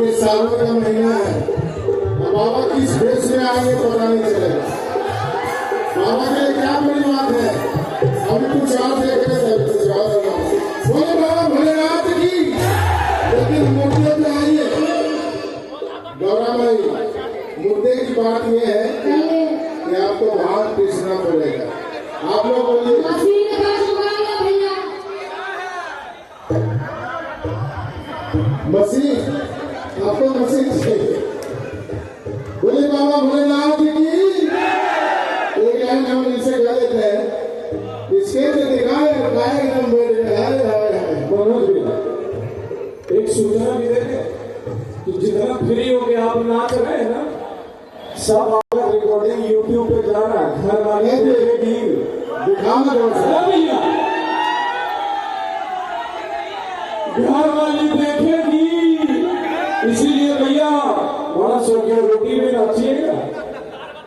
ये सावन का महीना है, बाबा किस भेष में आएंगे पता नहीं चलेगा। बाबा के लिए क्या बड़ी बात है, अभी कुछ और देख रहे थे, कुछ और बोले बाबा भोलेनाथ की। लेकिन मुद्दे पे आइए गौरा भाई, मुद्दे की बात यह है कि आपको बाहर पीसना पड़ेगा। आप लोग बोलिए मसीह, आपको मसीह चाहिए। बोले बाबा भोलेनाथ की। एक लाइन हम इनसे गा देते हैं, इसके से दिखाए एकदम मनोज भैया एक सूचना भी देखे कि जितना फ्री हो गया आप नाच रहे हैं ना, सब आपका रिकॉर्डिंग यूट्यूब पे जा रहा है। घर वाले देखेगी, दिखाना भैया घर वाली देखेगी, इसीलिए भैया बड़ा शौकीय रोटी में नाचिएगा।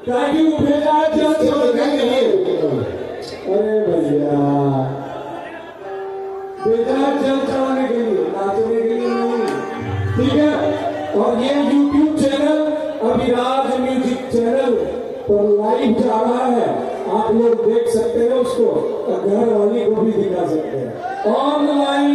ताकि वो भेजा है अरे भैया भेजा जल चढ़ाने के लिए, नाचने के लिए नहीं, ठीक है। और ये YouTube channel Abhiraj music channel पर लाइव जा रहा है, आप लोग देख सकते हैं उसको, और घर वाली को भी दिखा सकते हैं ऑनलाइन।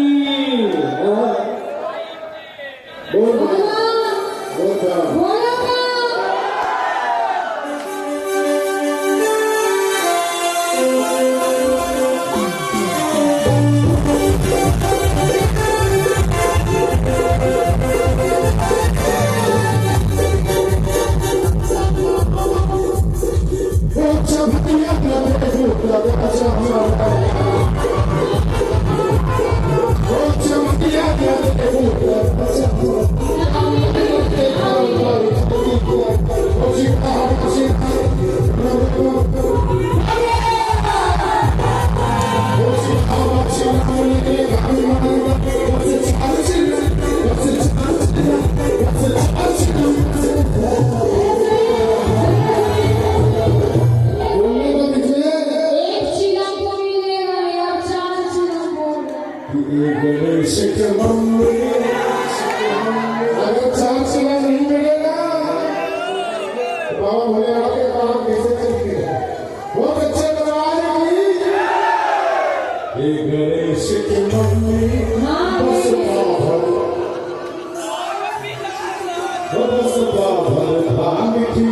अगर 4 सिला नहीं मिलेगा तो बाबा भोलेनाथ के पास कैसे चलेंगे। बहुत अच्छे गणेश की मम्मी बस भांग की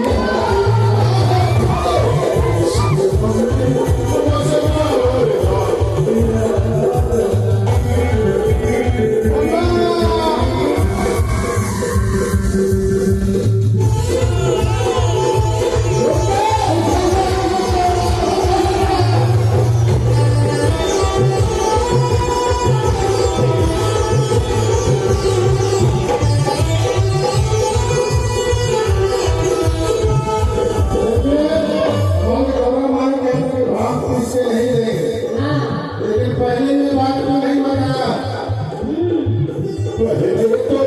पहले में बात को नहीं बताया तो